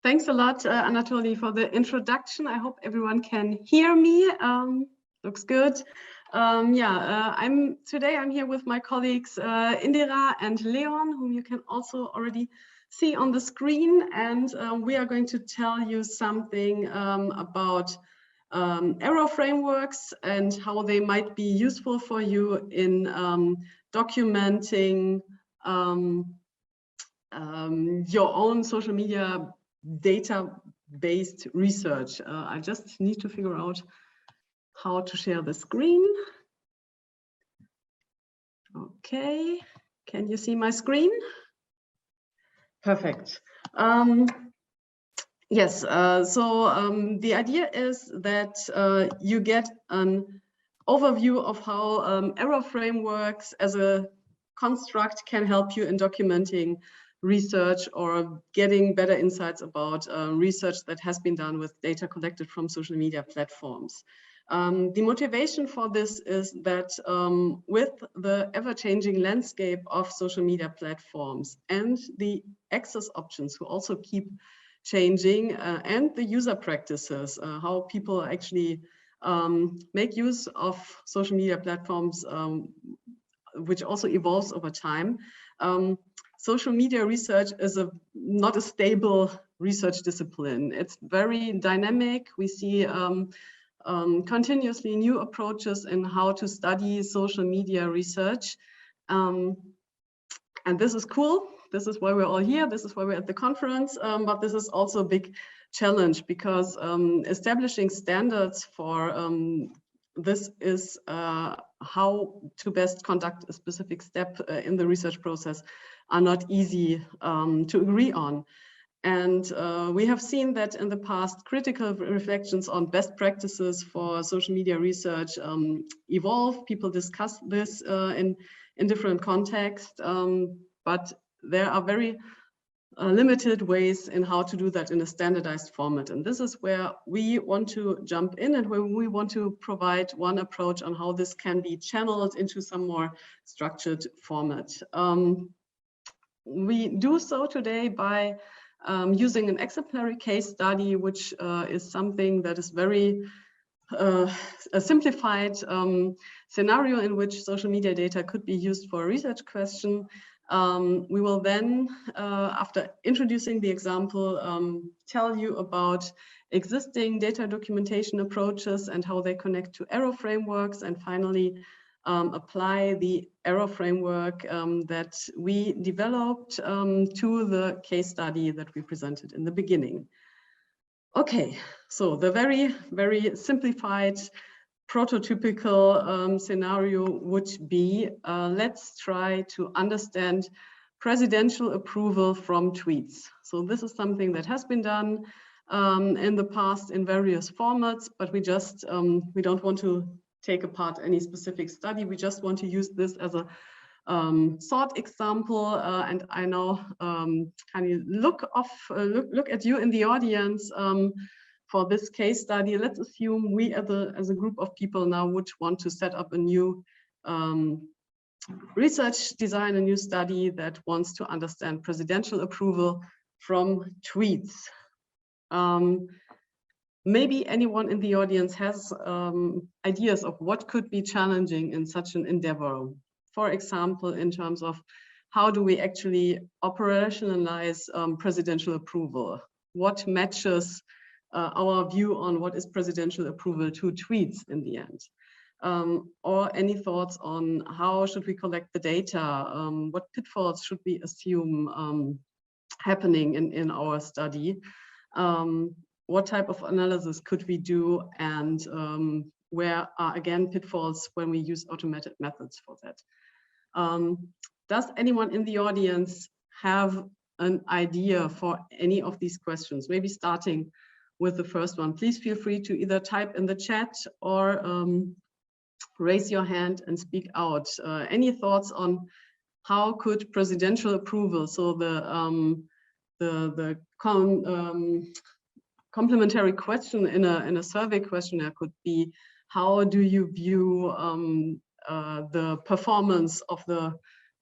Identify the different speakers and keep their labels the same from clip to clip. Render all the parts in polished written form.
Speaker 1: Thanks a lot, Anatoly, for the introduction. I hope everyone can hear me. Looks good. Today I'm here with my colleagues Indira and Leon, whom you can also already see on the screen, and we are going to tell you something about error frameworks and how they might be useful for you in documenting your own social media data-based research. I just need to figure out how to share the screen. Okay, can you see my screen? Perfect. Yes, the idea is that you get an overview of how error frameworks as a construct can help you in documenting research or getting better insights about research that has been done with data collected from social media platforms. The motivation for this is that with the ever-changing landscape of social media platforms and the access options who also keep changing and the user practices, how people actually make use of social media platforms, which also evolves over time. Social media research is not a stable research discipline. It's very dynamic. We see continuously new approaches in how to study social media research. And this is cool. This is why we're all here. This is why we're at the conference. But this is also a big challenge because establishing standards for this is how to best conduct a specific step in the research process are not easy to agree on. And we have seen that in the past, critical reflections on best practices for social media research evolve. People discuss this in different contexts, but there are very limited ways in how to do that in a standardized format. And this is where we want to jump in and where we want to provide one approach on how this can be channeled into some more structured format. We do so today by using an exemplary case study, which is something that is very a simplified scenario in which social media data could be used for a research question. We will then, after introducing the example, tell you about existing data documentation approaches and how they connect to error frameworks, and finally apply the error framework that we developed to the case study that we presented in the beginning. Okay, so the very, very simplified prototypical scenario would be, let's try to understand presidential approval from tweets. So this is something that has been done in the past in various formats, but we just, we don't want to take apart any specific study. We just want to use this as a thought example. And I now can you look at you in the audience for this case study. Let's assume we as a group of people now would want to set up a new research design, a new study that wants to understand presidential approval from tweets. Maybe anyone in the audience has ideas of what could be challenging in such an endeavor. For example, in terms of how do we actually operationalize presidential approval? What matches our view on what is presidential approval to tweets in the end? Or any thoughts on how should we collect the data? What pitfalls should we assume happening in our study? What type of analysis could we do, and where are again pitfalls when we use automated methods for that? Does anyone in the audience have an idea for any of these questions? Maybe starting with the first one. Please feel free to either type in the chat or raise your hand and speak out. Any thoughts on how could presidential approval, so the complementary question in a survey questionnaire could be, how do you view the performance of the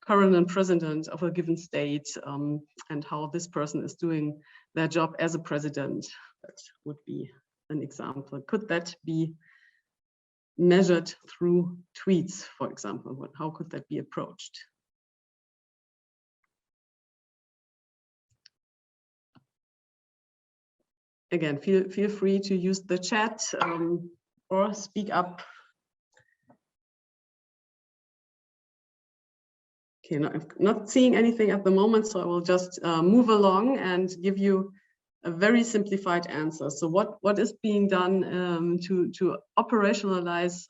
Speaker 1: current and president of a given state, and how this person is doing their job as a president. That would be an example. Could that be measured through tweets, for example? How could that be approached? Again, feel free to use the chat or speak up. Okay, I'm not seeing anything at the moment, so I will just move along and give you a very simplified answer. So what is being done to operationalize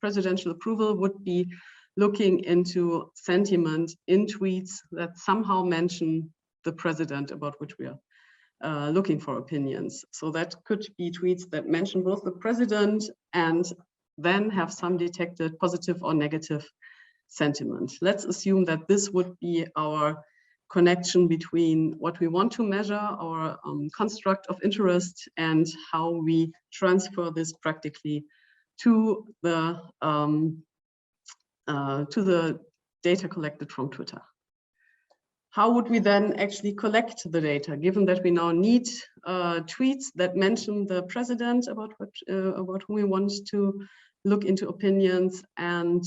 Speaker 1: presidential approval would be looking into sentiment in tweets that somehow mention the president about which we are looking for opinions. So that could be tweets that mention both the president and then have some detected positive or negative sentiment. Let's assume that this would be our connection between what we want to measure, our construct of interest, and how we transfer this practically to the data collected from Twitter. How would we then actually collect the data, given that we now need tweets that mention the president about whom we want to look into opinions and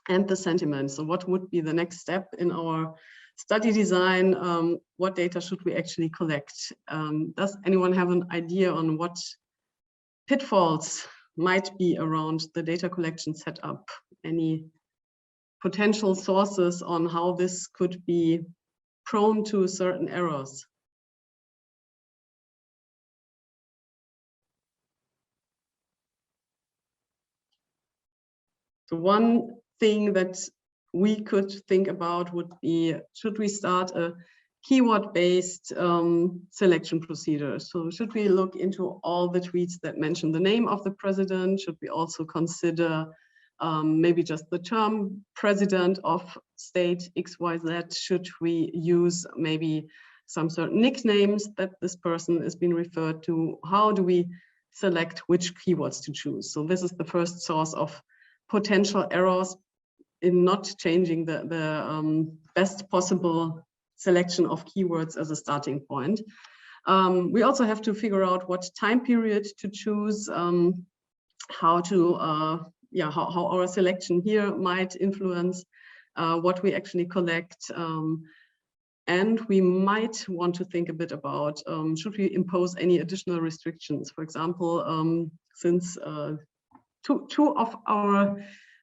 Speaker 1: the sentiment? So what would be the next step in our study design? What data should we actually collect? Does anyone have an idea on what pitfalls might be around the data collection setup? Any potential sources on how this could be prone to certain errors? So one thing that we could think about would be, should we start a keyword-based selection procedure? So should we look into all the tweets that mention the name of the president? Should we also consider maybe just the term president of state XYZ? Should we use maybe some certain nicknames that this person is being referred to? How do we select which keywords to choose? So this is the first source of potential errors in not changing the best possible selection of keywords as a starting point. We also have to figure out what time period to choose, how our selection here might influence what we actually collect. And we might want to think a bit about, should we impose any additional restrictions? For example, since two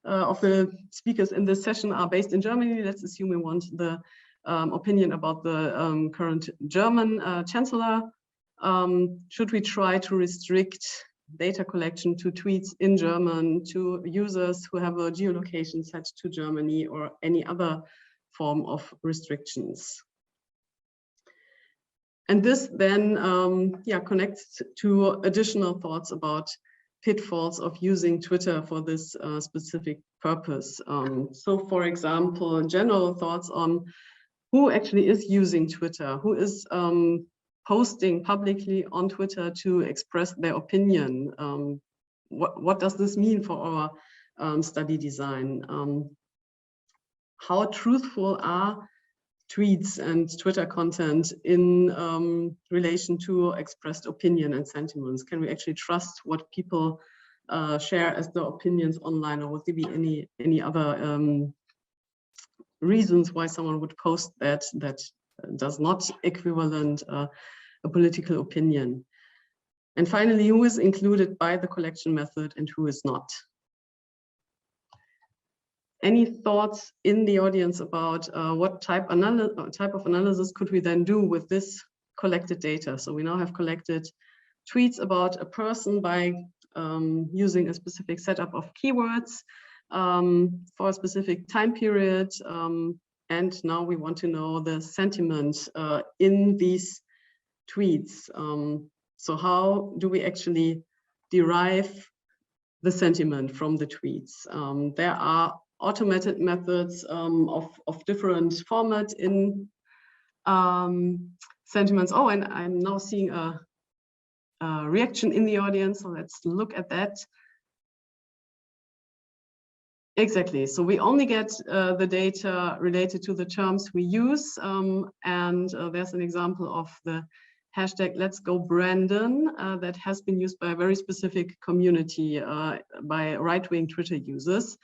Speaker 1: of the speakers in this session are based in Germany, let's assume we want the opinion about the current German chancellor. Should we try to restrict data collection to tweets in German, to users who have a geolocation set to Germany, or any other form of restrictions? And this then connects to additional thoughts about pitfalls of using Twitter for this specific purpose. So for example, general thoughts on who actually is using Twitter, who is posting publicly on Twitter to express their opinion. What does this mean for our study design? How truthful are tweets and Twitter content in relation to expressed opinion and sentiments? Can we actually trust what people share as their opinions online, or would there be any other reasons why someone would post that does not equivalent a political opinion? And finally, who is included by the collection method and who is not? Any thoughts in the audience about what type of analysis could we then do with this collected data? So we now have collected tweets about a person by using a specific setup of keywords for a specific time period. And now we want to know the sentiment in these tweets. So how do we actually derive the sentiment from the tweets? There are automated methods of different format in sentiments. Oh, and I'm now seeing a reaction in the audience, so let's look at that. Exactly. So we only get the data related to the terms we use. And there's an example of the hashtag Let's Go Brandon that has been used by a very specific community, by right-wing Twitter users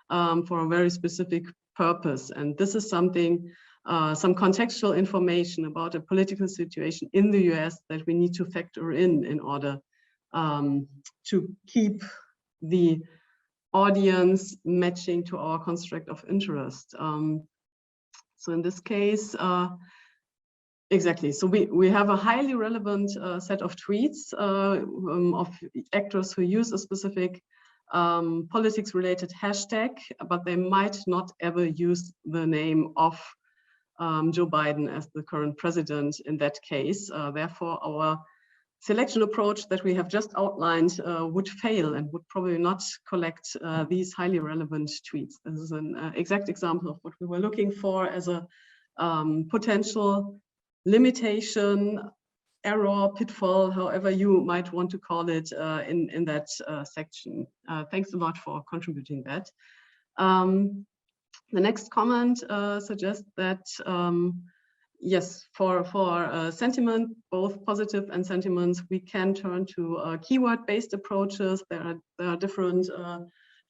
Speaker 1: for a very specific purpose. And this is something, some contextual information about a political situation in the US that we need to factor in order to keep the audience matching to our construct of interest. So in this case, exactly. So we have a highly relevant set of tweets of actors who use a specific politics-related hashtag, but they might not ever use the name of Joe Biden as the current president in that case. Therefore, our selection approach that we have just outlined would fail and would probably not collect these highly relevant tweets. This is an exact example of what we were looking for as a potential limitation, error, pitfall, however you might want to call it in that section. Thanks a lot for contributing that. The next comment suggests that yes, for sentiment, both positive and sentiments, we can turn to keyword-based approaches. There are different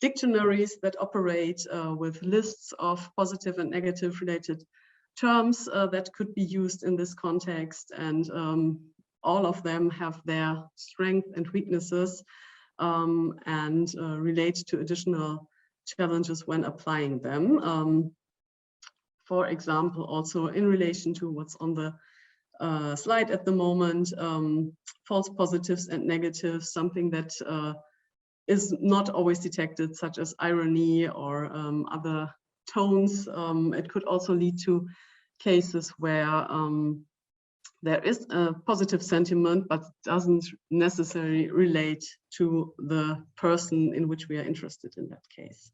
Speaker 1: dictionaries that operate with lists of positive and negative related terms that could be used in this context. And all of them have their strengths and weaknesses and relate to additional challenges when applying them. For example, also in relation to what's on the slide at the moment, false positives and negatives, something that is not always detected, such as irony or other tones. It could also lead to cases where there is a positive sentiment, but doesn't necessarily relate to the person in which we are interested in that case.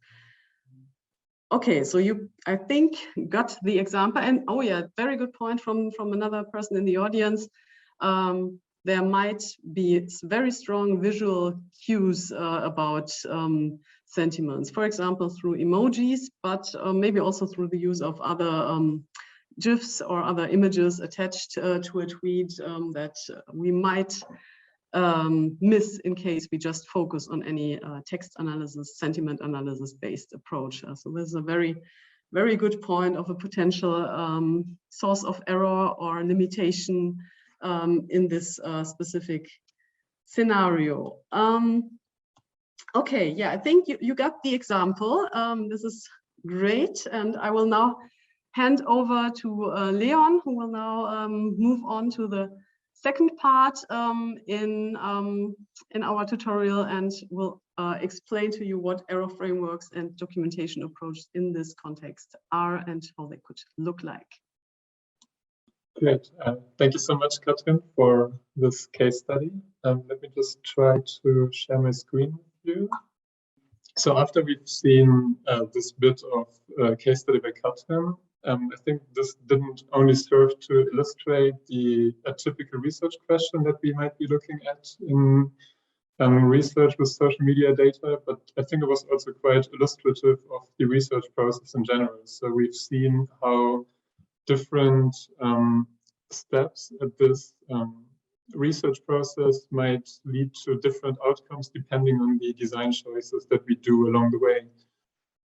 Speaker 1: Okay, so you, I think, got the example. And oh yeah, very good point from another person in the audience. There might be very strong visual cues about sentiments, for example, through emojis, but maybe also through the use of other GIFs or other images attached to a tweet that we might miss in case we just focus on any text analysis, sentiment analysis based approach. So this is a very, very good point of a potential source of error or limitation in this specific scenario. Okay, yeah, I think you got the example. This is great. And I will now hand over to Leon, who will now move on to the second part in our tutorial and will explain to you what error frameworks and documentation approaches in this context are and how they could look like.
Speaker 2: Great. Thank you so much, Katrin, for this case study. Let me just try to share my screen with you. So after we've seen this bit of case study by Katrin, I think this didn't only serve to illustrate a typical research question that we might be looking at in research with social media data, but I think it was also quite illustrative of the research process in general. So we've seen how different steps at this research process might lead to different outcomes depending on the design choices that we do along the way.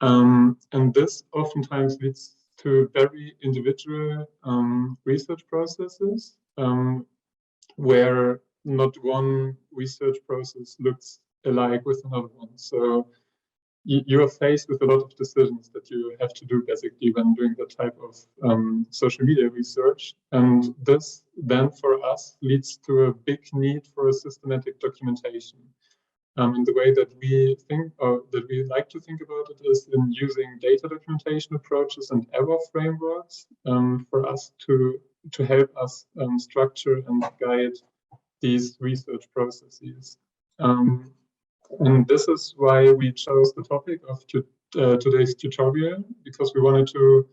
Speaker 2: And this oftentimes leads to very individual research processes where not one research process looks alike with another one. So you are faced with a lot of decisions that you have to do basically when doing that type of social media research. And this then for us leads to a big need for a systematic documentation. And the way that we think, or that we like to think about it, is in using data documentation approaches and error frameworks for us to help us structure and guide these research processes. And this is why we chose the topic of today's tutorial, because we wanted to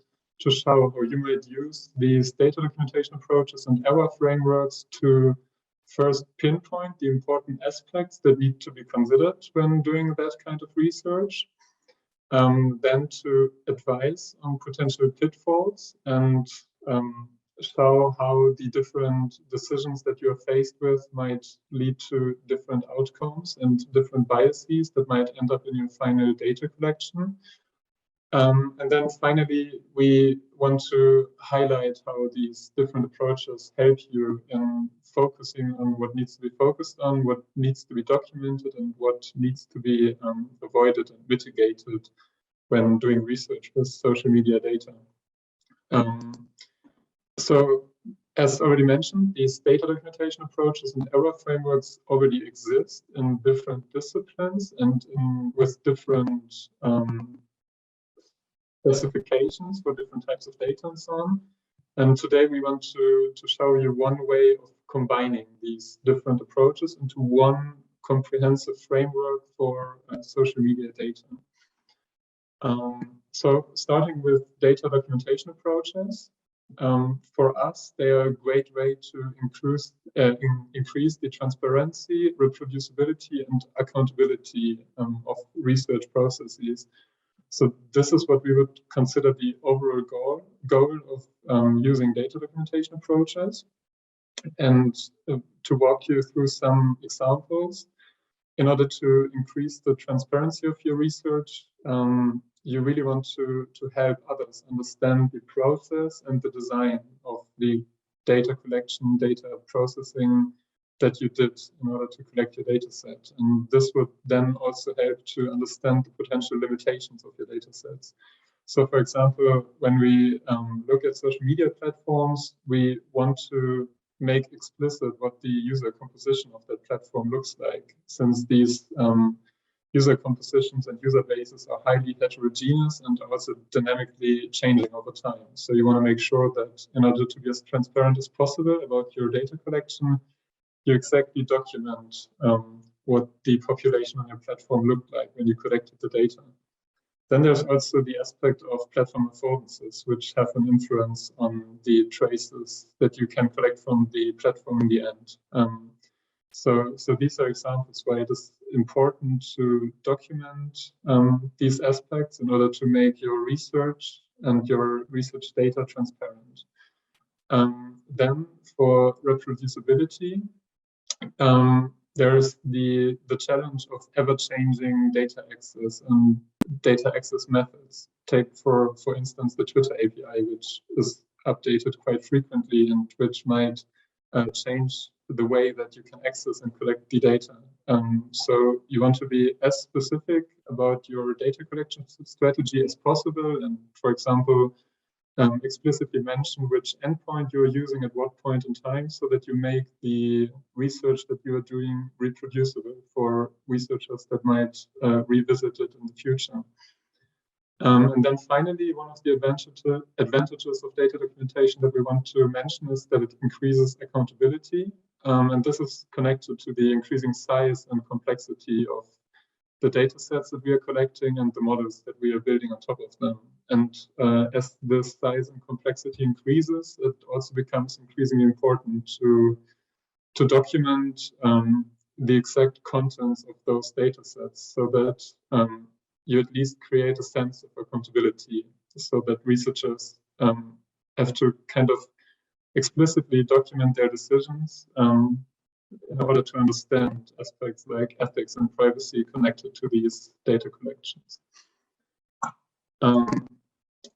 Speaker 2: show how you might use these data documentation approaches and error frameworks to first pinpoint the important aspects that need to be considered when doing that kind of research, then to advise on potential pitfalls and show how the different decisions that you're faced with might lead to different outcomes and different biases that might end up in your final data collection. And then finally, we want to highlight how these different approaches help you in focusing on what needs to be focused on, what needs to be documented, and what needs to be avoided and mitigated when doing research with social media data. So, as already mentioned, these data documentation approaches and error frameworks already exist in different disciplines and with different specifications for different types of data and so on. And today we want to show you one way of combining these different approaches into one comprehensive framework for social media data. So starting with data documentation approaches, for us, they are a great way to increase the transparency, reproducibility, and accountability of research processes. So this is what we would consider the overall goal of using data documentation approaches. And to walk you through some examples, in order to increase the transparency of your research, you really want to help others understand the process and the design of the data collection, data processing that you did in order to collect your data set. And this would then also help to understand the potential limitations of your data sets. So for example, when we look at social media platforms, we want to make explicit what the user composition of that platform looks like, since these user compositions and user bases are highly heterogeneous and also dynamically changing over time. So you want to make sure that in order to be as transparent as possible about your data collection, you exactly document what the population on your platform looked like when you collected the data. Then there's also the aspect of platform affordances, which have an influence on the traces that you can collect from the platform in the end. So these are examples why it is important to document these aspects in order to make your research and your research data transparent. Then for reproducibility, there's the challenge of ever-changing data access and data access methods. Take, for instance, the Twitter API, which is updated quite frequently and which might change the way that you can access and collect the data. So you want to be as specific about your data collection strategy as possible, and for example, explicitly mention which endpoint you're using at what point in time, so that you make the research that you are doing reproducible for researchers that might revisit it in the future. And then finally, one of the advantages of data documentation that we want to mention is that it increases accountability. And this is connected to the increasing size and complexity of the data sets that we are collecting and the models that we are building on top of them. And as the size and complexity increases, it also becomes increasingly important to document the exact contents of those data sets, so that you at least create a sense of accountability, so that researchers have to kind of explicitly document their decisions in order to understand aspects like ethics and privacy connected to these data collections.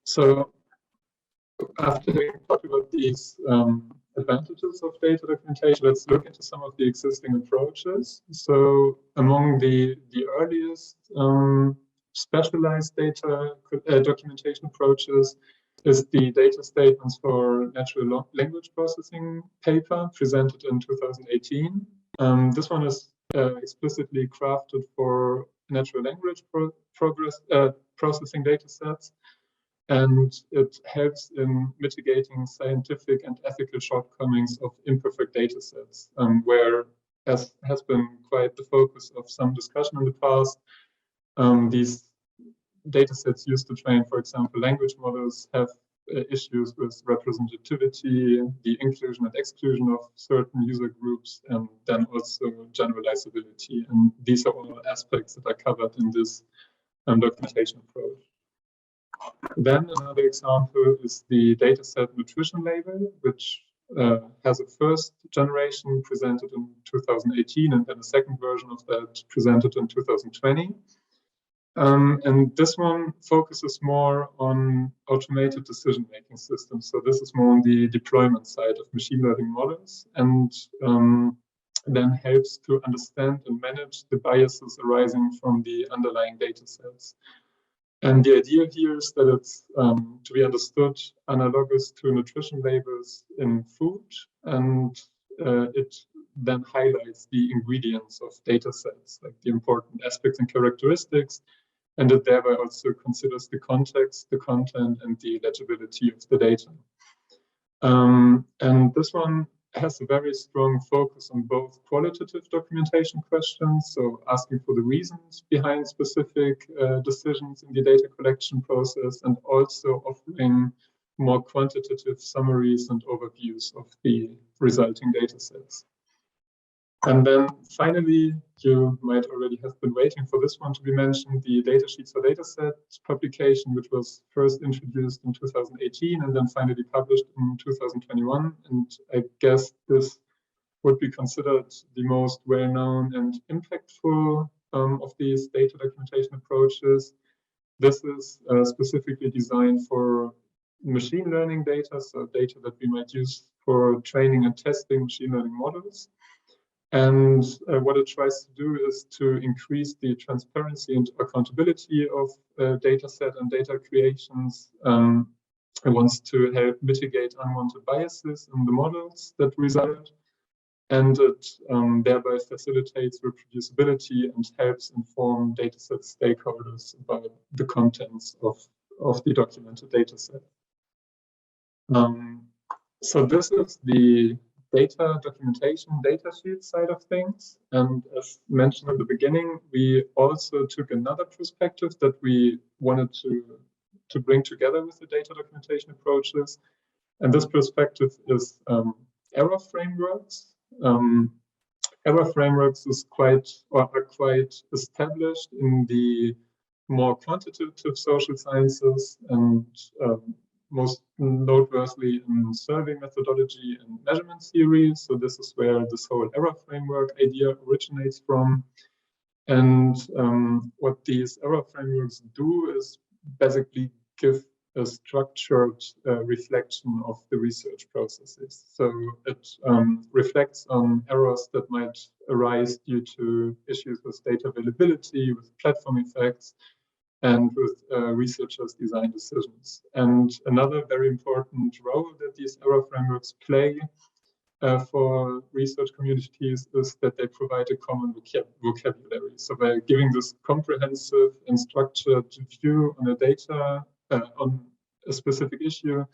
Speaker 2: So after talking about these advantages of data documentation, let's look into some of the existing approaches. So among the earliest specialized data documentation approaches is the data statements for natural language processing paper presented in 2018. This one is explicitly crafted for natural language processing data sets, and it helps in mitigating scientific and ethical shortcomings of imperfect data sets, where, as has been quite the focus of some discussion in the past, these data sets used to train, for example, language models have issues with representativity, the inclusion and exclusion of certain user groups, and then also generalizability. And these are all aspects that are covered in this documentation approach. Then another example is the dataset nutrition label, which has a first generation presented in 2018 and then a second version of that presented in 2020. And this one focuses more on automated decision-making systems. So this is more on the deployment side of machine learning models, and then helps to understand and manage the biases arising from the underlying data sets. And the idea here is that it's to be understood analogous to nutrition labels in food, and it then highlights the ingredients of data sets, like the important aspects and characteristics, and it thereby also considers the context, the content, and the legibility of the data. And this one has a very strong focus on both qualitative documentation questions, so asking for the reasons behind specific decisions in the data collection process, and also offering more quantitative summaries and overviews of the resulting data sets. And then finally, you might already have been waiting for this one to be mentioned, the Datasheets for Datasets publication, which was first introduced in 2018 and then finally published in 2021. And I guess this would be considered the most well-known and impactful of these data documentation approaches. This is specifically designed for machine learning data, so data that we might use for training and testing machine learning models. And what it tries to do is to increase the transparency and accountability of data set and data creations. It wants to help mitigate unwanted biases in the models that result. And it thereby facilitates reproducibility and helps inform dataset stakeholders about the contents of the documented dataset. So this is the data documentation, data sheet side of things. And as mentioned at the beginning, we also took another perspective that we wanted to bring together with the data documentation approaches. And this perspective is error frameworks. Error frameworks are quite established in the more quantitative social sciences, and most noteworthy in survey methodology and measurement theory. So this is where this whole error framework idea originates from. And what these error frameworks do is basically give a structured reflection of the research processes. So it reflects on errors that might arise due to issues with data availability, with platform effects, and with researchers' design decisions. And another very important role that these error frameworks play for research communities is that they provide a common vocabulary. So by giving this comprehensive and structured view on the data, on a specific issue,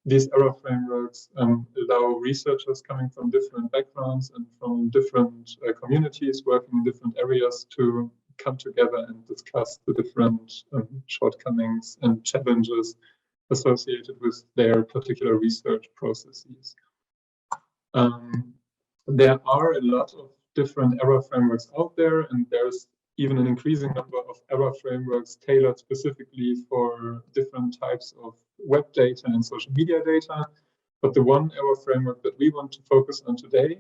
Speaker 2: these error frameworks allow researchers coming from different backgrounds and from different communities working in different areas to come together and discuss the different shortcomings and challenges associated with their particular research processes. There are a lot of different error frameworks out there, and there's even an increasing number of error frameworks tailored specifically for different types of web data and social media data. But the one error framework that we want to focus on today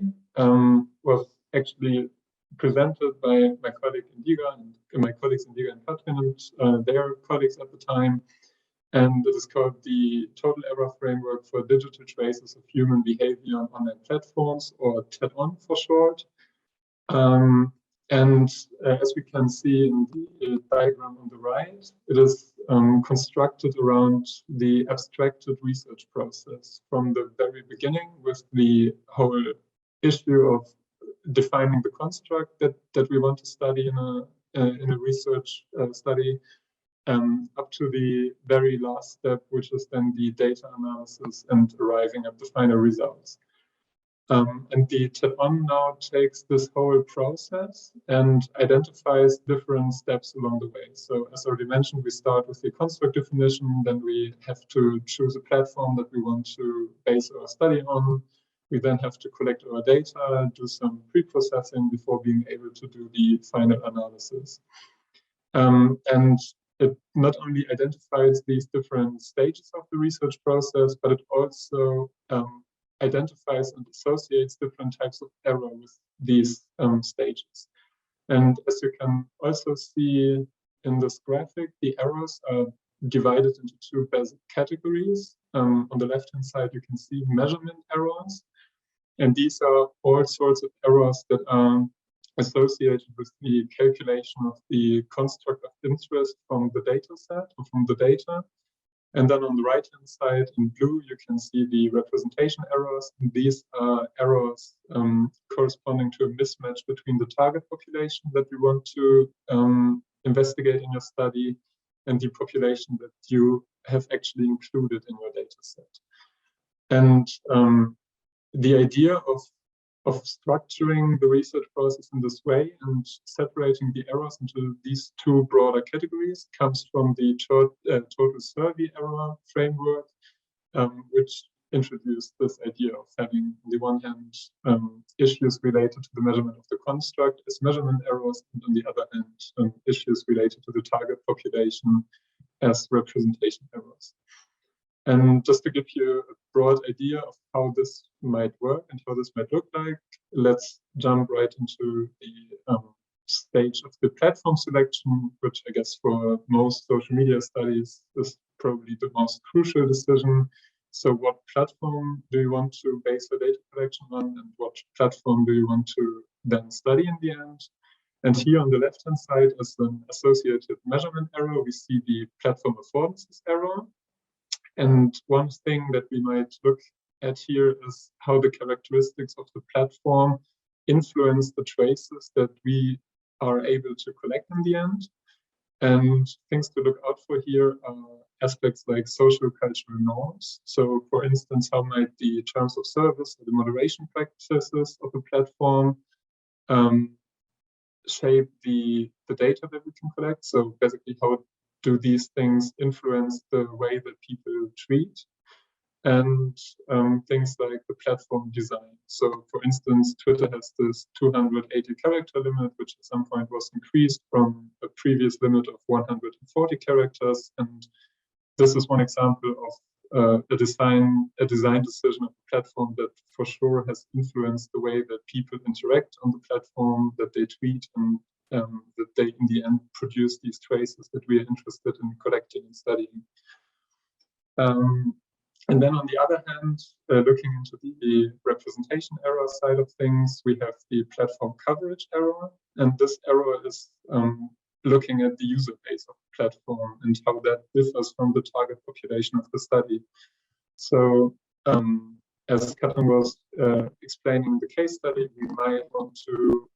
Speaker 2: was actually presented by my colleague Indiga and my colleagues Indiga and Katrin and their colleagues at the time. And it is called the Total Error Framework for Digital Traces of Human Behavior on Online Platforms, or TED-ON for short. As we can see in the diagram on the right, it is constructed around the abstracted research process from the very beginning, with the whole issue of defining the construct that we want to study in a research study, up to the very last step, which is then the data analysis and arriving at the final results. And the TED-ON now takes this whole process and identifies different steps along the way. So as already mentioned, we start with the construct definition, then we have to choose a platform that we want to base our study on. We then have to collect our data, do some pre-processing before being able to do the final analysis. And it not only identifies these different stages of the research process, but it also identifies and associates different types of error with these stages. And as you can also see in this graphic, the errors are divided into two basic categories. On the left-hand side, you can see measurement errors. And these are all sorts of errors that are associated with the calculation of the construct of interest from the data set or from the data. And then on the right-hand side in blue, you can see the representation errors. And these are errors corresponding to a mismatch between the target population that you want to investigate in your study and the population that you have actually included in your data set. And the idea of structuring the research process in this way and separating the errors into these two broader categories comes from the total survey error framework, which introduced this idea of having, on the one hand, issues related to the measurement of the construct as measurement errors, and on the other hand, issues related to the target population as representation errors. And just to give you a broad idea of how this might work and how this might look like, let's jump right into the stage of the platform selection, which I guess for most social media studies is probably the most crucial decision. So what platform do you want to base your data collection on, and what platform do you want to then study in the end? And here on the left-hand side, as an associated measurement error, we see the platform affordances error. And one thing that we might look at here is how the characteristics of the platform influence the traces that we are able to collect in the end. And things to look out for here are aspects like social cultural norms. So for instance, how might the terms of service or the moderation practices of the platform shape the data that we can collect? So basically, how do these things influence the way that people treat? And things like the platform design. So for instance, Twitter has this 280 character limit, which at some point was increased from a previous limit of 140 characters. And this is one example of a design decision of the platform that for sure has influenced the way that people interact on the platform, that they tweet, and that they in the end produce these traces that we are interested in collecting and studying. And then on the other hand, looking into the representation error side of things, we have the platform coverage error. And this error is looking at the user base of the platform and how that differs from the target population of the study. So as Katrin was explaining the case study, we might want to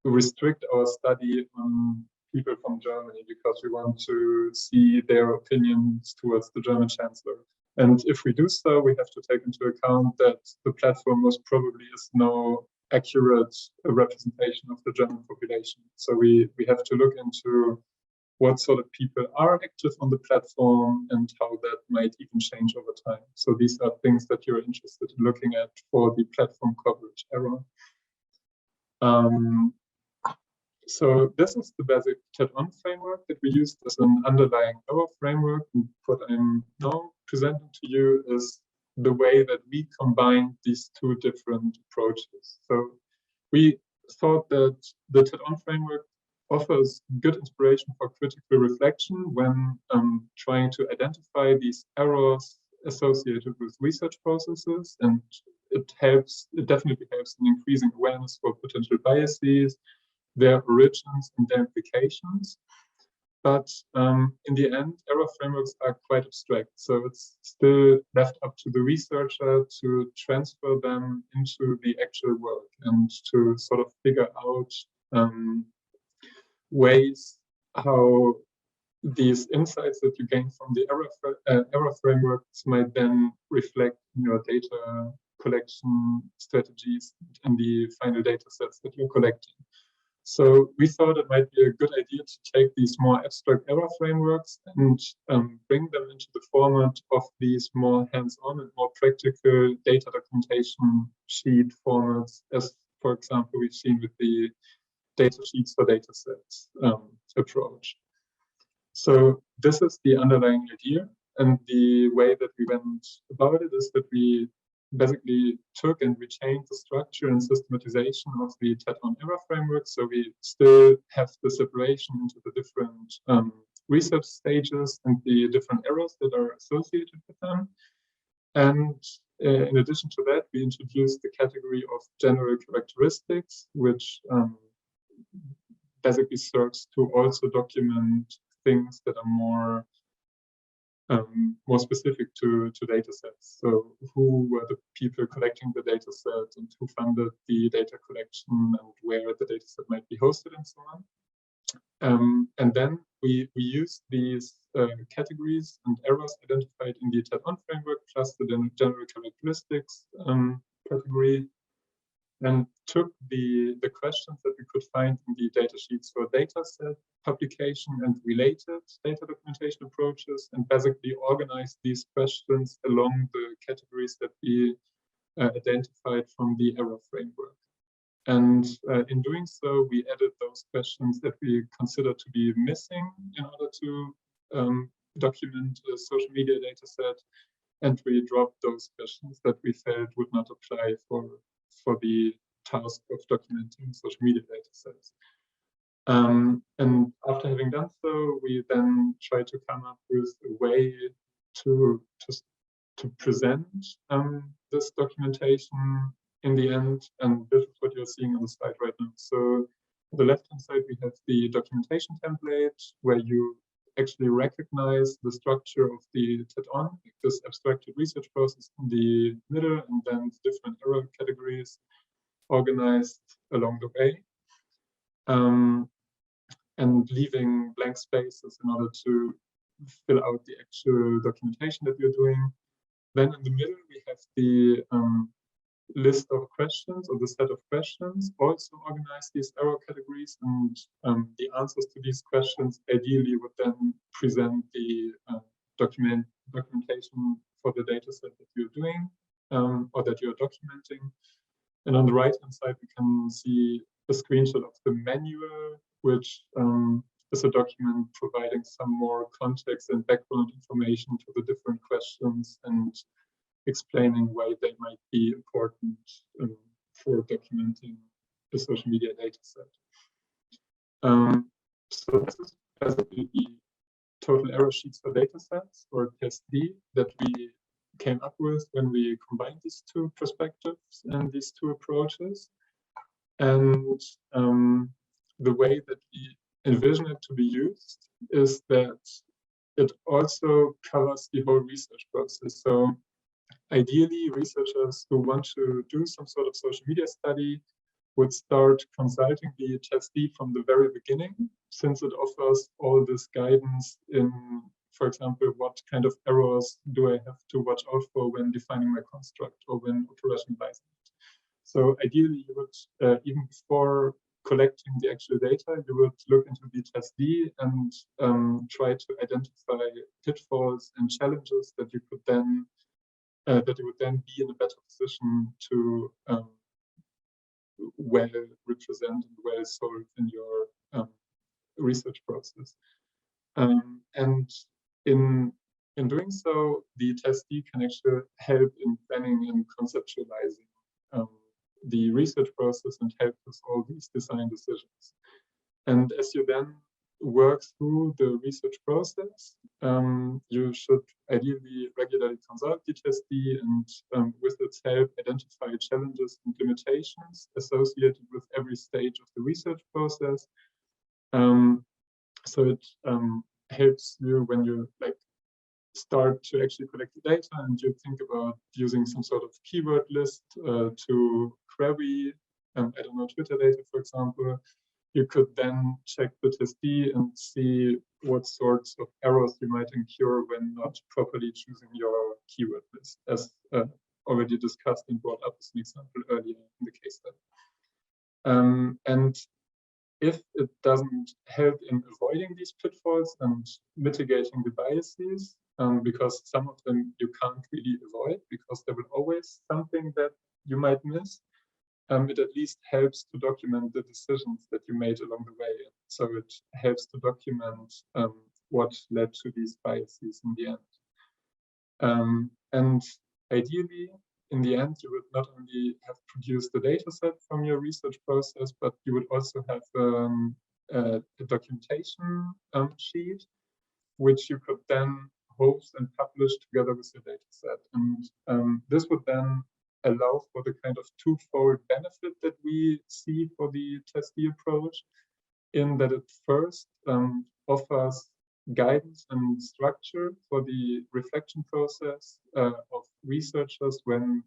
Speaker 2: restrict our study on people from Germany because we want to see their opinions towards the German Chancellor. And if we do so, we have to take into account that the platform most probably is no accurate representation of the German population. So we have to look into what sort of people are active on the platform and how that might even change over time. So these are things that you're interested in looking at for the platform coverage error. So this is the basic TED-on framework that we used as an underlying error framework. And what I'm now presenting to you is the way that we combine these two different approaches. So we thought that the TED-on framework offers good inspiration for critical reflection when trying to identify these errors associated with research processes. And it definitely helps in increasing awareness for potential biases, their origins and their implications. But in the end, error frameworks are quite abstract. So it's still left up to the researcher to transfer them into the actual work and to sort of figure out ways how these insights that you gain from the error frameworks might then reflect in your data collection strategies and the final data sets that you're collecting. So we thought it might be a good idea to take these more abstract error frameworks and bring them into the format of these more hands-on and more practical data documentation sheet formats, as, for example, we've seen with the data sheets for data sets approach. So this is the underlying idea. And the way that we went about it is that we basically took and we changed the structure and systematization of the TED-on error framework. So we still have the separation into the different research stages and the different errors that are associated with them. And in addition to that, we introduced the category of general characteristics, which basically serves to also document things that are more specific to data sets. So who were the people collecting the data set and who funded the data collection and where the data set might be hosted and so on. And then we use these categories and errors identified in the TED-on framework plus the general characteristics category, and took the questions that we could find in the data sheets for data set publication and related data documentation approaches, and basically organized these questions along the categories that we identified from the error framework. And in doing so, we added those questions that we consider to be missing in order to document a social media data set, and we dropped those questions that we felt would not apply for the task of documenting social media data sets. And after having done so, we then try to come up with a way to present this documentation in the end. And this is what you're seeing on the slide right now. So on the left-hand side, we have the documentation template where you actually recognize the structure of the TED-on, this abstracted research process in the middle, and then the different error categories organized along the way, and leaving blank spaces in order to fill out the actual documentation that we're doing. Then in the middle, we have the list of questions or the set of questions, also organize these error categories, and the answers to these questions ideally would then present the documentation for the data set that you're doing or that you're documenting. And on the right-hand side, we can see a screenshot of the manual, which is a document providing some more context and background information to the different questions and explaining why they might be important for documenting the social media data set. So this is basically the total error sheets for data sets, or TESD, that we came up with when we combined these two perspectives and these two approaches. And the way that we envision it to be used is that it also covers the whole research process. So ideally, researchers who want to do some sort of social media study would start consulting the TESD from the very beginning, since it offers all this guidance in, for example, what kind of errors do I have to watch out for when defining my construct or when operationalizing it. So ideally, you would, even before collecting the actual data, you would look into the TESD and try to identify pitfalls and challenges that you could then that you would then be in a better position to well represent and well solve in your research process. And in doing so, the TESD can actually help in planning and conceptualizing the research process and help with all these design decisions. And as you then work through the research process, you should ideally regularly consult the TESD and with its help identify challenges and limitations associated with every stage of the research process. So it helps you when you start to actually collect the data and you think about using some sort of keyword list to query, I don't know, Twitter data, for example. You could then check the TESD and see what sorts of errors you might incur when not properly choosing your keyword list, as already discussed and brought up as an example earlier in the case study. And if it doesn't help in avoiding these pitfalls and mitigating the biases, because some of them you can't really avoid because there will always something that you might miss, it at least helps to document the decisions that you made along the way. So it helps to document what led to these biases in the end. And ideally, in the end, you would not only have produced the data set from your research process, but you would also have a documentation sheet, which you could then host and publish together with your data set. And this would then allow for the kind of twofold benefit that we see for the TESD approach, in that it first offers guidance and structure for the reflection process of researchers when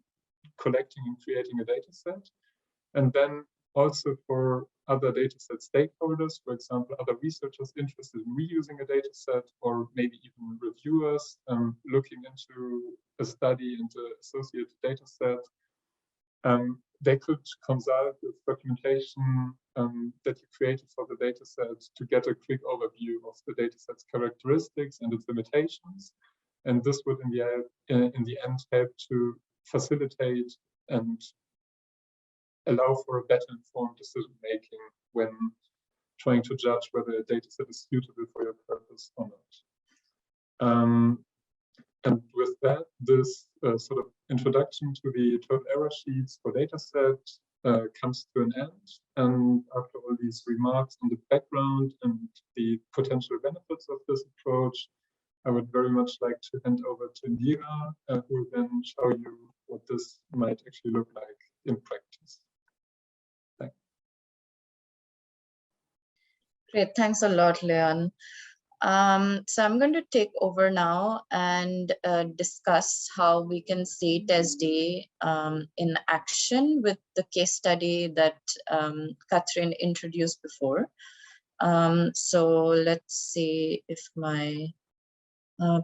Speaker 2: collecting and creating a data set, and then also for other dataset stakeholders, for example, other researchers interested in reusing a dataset, or maybe even reviewers looking into a study and the associated dataset. They could consult with documentation that you created for the dataset to get a quick overview of the dataset's characteristics and its limitations. And this would, in the end, help to facilitate and allow for a better informed decision making when trying to judge whether a dataset is suitable for your purpose or not. And with that, this sort of introduction to the 12 error sheets for dataset comes to an end. And after all these remarks on the background and the potential benefits of this approach, I would very much like to hand over to Indira, who will then show you what this might actually look like in practice. Thanks.
Speaker 3: Great, thanks a lot, Leon. So I'm going to take over now and discuss how we can see TESD in action with the case study that Catherine introduced before. So let's see if my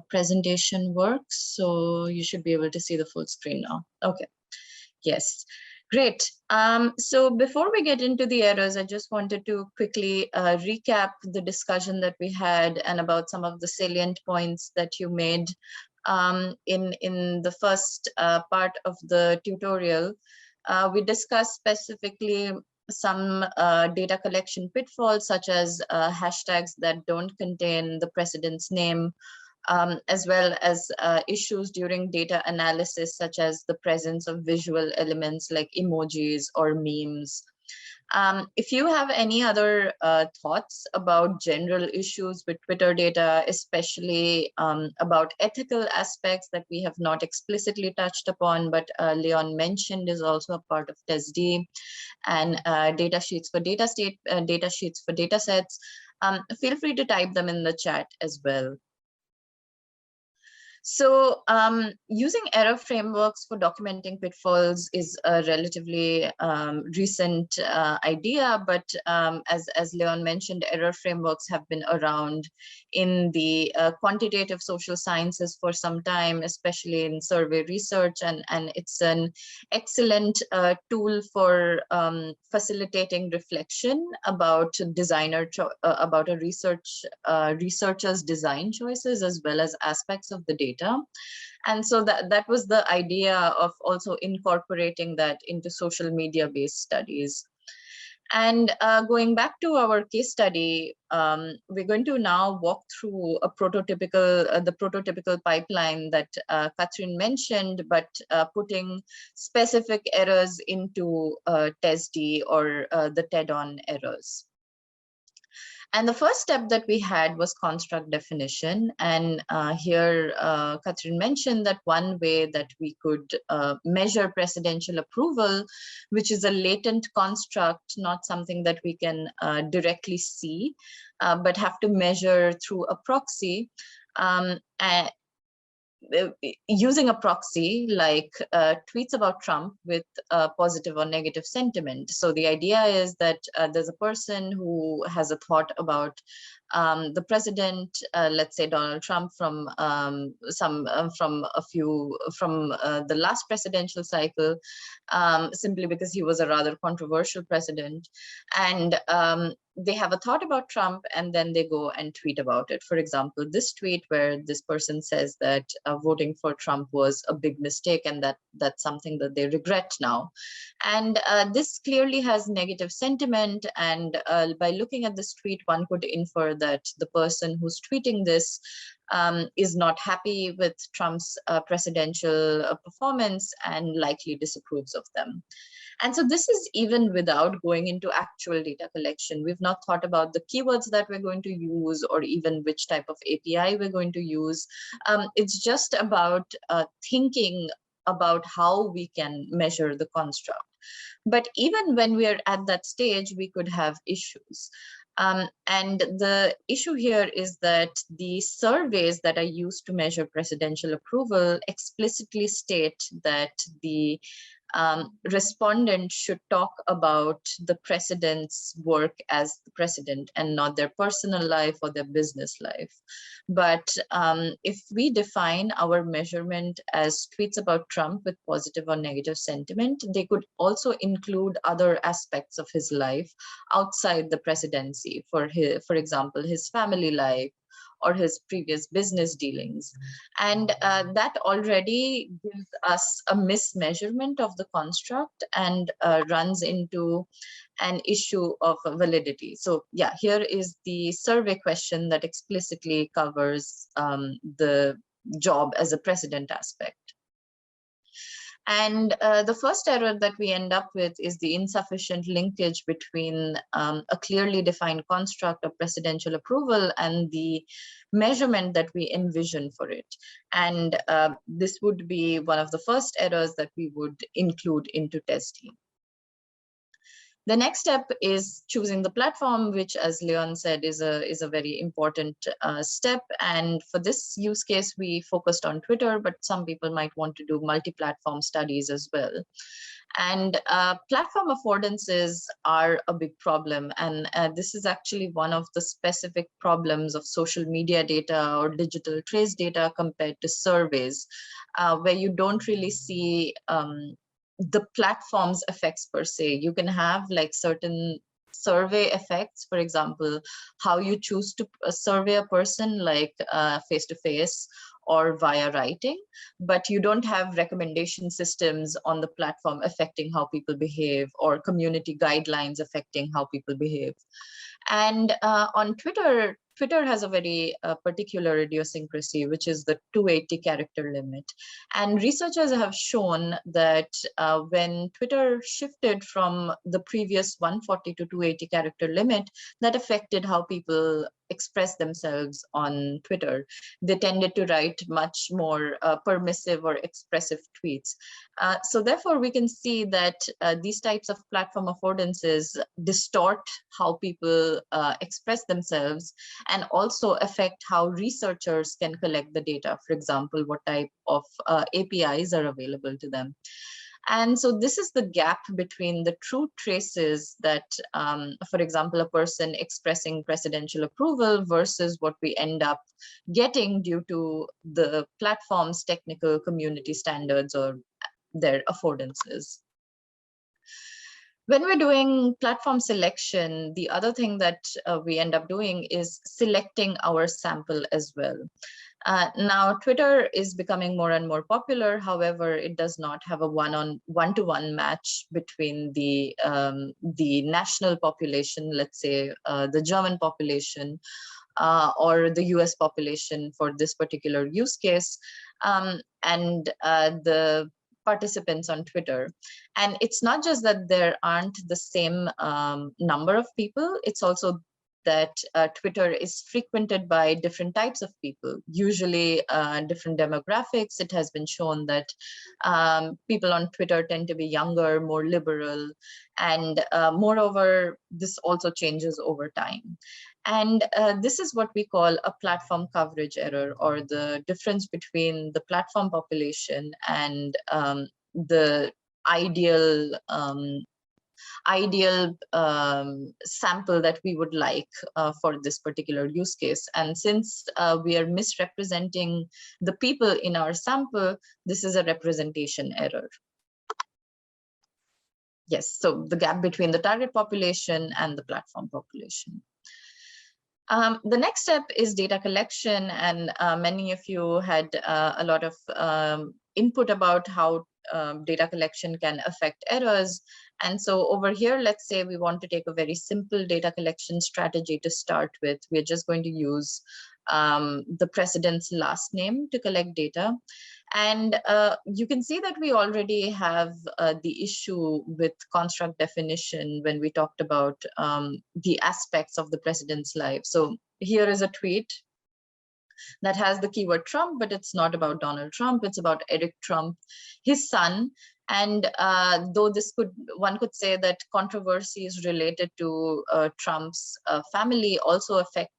Speaker 3: presentation works. So you should be able to see the full screen now. Okay, yes. Great. So before we get into the errors, I just wanted to quickly recap the discussion that we had and about some of the salient points that you made in the first part of the tutorial. We discussed specifically some data collection pitfalls, such as hashtags that don't contain the precedent's name, as well as issues during data analysis, such as the presence of visual elements like emojis or memes. If you have any other thoughts about general issues with Twitter data, especially about ethical aspects that we have not explicitly touched upon, but Leon mentioned is also a part of TESD, and data sheets for data sheets for data sets, feel free to type them in the chat as well. So using error frameworks for documenting pitfalls is a relatively recent idea, but as Leon mentioned, error frameworks have been around in the quantitative social sciences for some time, especially in survey research, and it's an excellent tool for facilitating reflection about about a researcher's design choices, as well as aspects of the data. And so that was the idea of also incorporating that into social media based studies. And going back to our case study, we're going to now walk through a the prototypical pipeline that Catherine mentioned, but putting specific errors into TESD, or the TED-on errors. And the first step that we had was construct definition. And here, Catherine mentioned that one way that we could measure precedential approval, which is a latent construct, not something that we can directly see, but have to measure through a proxy. Using a proxy like tweets about Trump with positive or negative sentiment. So the idea is that there's a person who has a thought about the president, let's say Donald Trump, from the last presidential cycle, simply because he was a rather controversial president, and they have a thought about Trump and then they go and tweet about it. For example, this tweet where this person says that voting for Trump was a big mistake and that's something that they regret now. And this clearly has negative sentiment, and by looking at this tweet, one could infer that the person who's tweeting this is not happy with Trump's presidential performance and likely disapproves of them. And so this is even without going into actual data collection. We've not thought about the keywords that we're going to use or even which type of API we're going to use. It's just about thinking about how we can measure the construct. But even when we are at that stage, we could have issues. And the issue here is that the surveys that are used to measure presidential approval explicitly state that the respondents should talk about the president's work as the president and not their personal life or their business life. But if we define our measurement as tweets about Trump with positive or negative sentiment, they could also include other aspects of his life outside the presidency, for example, his family life, or his previous business dealings. And that already gives us a mismeasurement of the construct and runs into an issue of validity. So yeah, here is the survey question that explicitly covers the job as a president aspect. And the first error that we end up with is the insufficient linkage between a clearly defined construct of presidential approval and the measurement that we envision for it. And this would be one of the first errors that we would include into testing. The next step is choosing the platform, which, as Leon said, is a very important step. And for this use case, we focused on Twitter, but some people might want to do multi-platform studies as well. And platform affordances are a big problem. And this is actually one of the specific problems of social media data or digital trace data compared to surveys, where you don't really see the platform's effects per se. You can have like certain survey effects, for example, how you choose to survey a person, like face-to-face or via writing, but you don't have recommendation systems on the platform affecting how people behave, or community guidelines affecting how people behave. And on Twitter, Twitter has a very particular idiosyncrasy, which is the 280 character limit. And researchers have shown that when Twitter shifted from the previous 140 to 280 character limit, that affected how people express themselves on Twitter. They tended to write much more permissive or expressive tweets. So therefore, we can see that these types of platform affordances distort how people express themselves, and also affect how researchers can collect the data. For example, what type of APIs are available to them. And so this is the gap between the true traces that, for example, a person expressing presidential approval versus what we end up getting due to the platform's technical community standards or their affordances. When we're doing platform selection, the other thing that we end up doing is selecting our sample as well. Now, Twitter is becoming more and more popular. However, it does not have a one-to-one match between the national population, let's say the German population, or the US population for this particular use case, and the participants on Twitter. And it's not just that there aren't the same number of people, it's also that Twitter is frequented by different types of people, usually different demographics. It has been shown that people on Twitter tend to be younger, more liberal, and moreover, this also changes over time. And this is what we call a platform coverage error, or the difference between the platform population and the ideal ideal sample that we would like for this particular use case. And since we are misrepresenting the people in our sample, this is a representation error. Yes, so the gap between the target population and the platform population. The next step is data collection, and many of you had a lot of input about how data collection can affect errors. And so over here, let's say we want to take a very simple data collection strategy to start with. We're just going to use the president's last name to collect data. And you can see that we already have the issue with construct definition when we talked about the aspects of the president's life. So here is a tweet that has the keyword Trump, but it's not about Donald Trump, it's about Eric Trump, his son. And though this one could say that controversies related to Trump's family also affect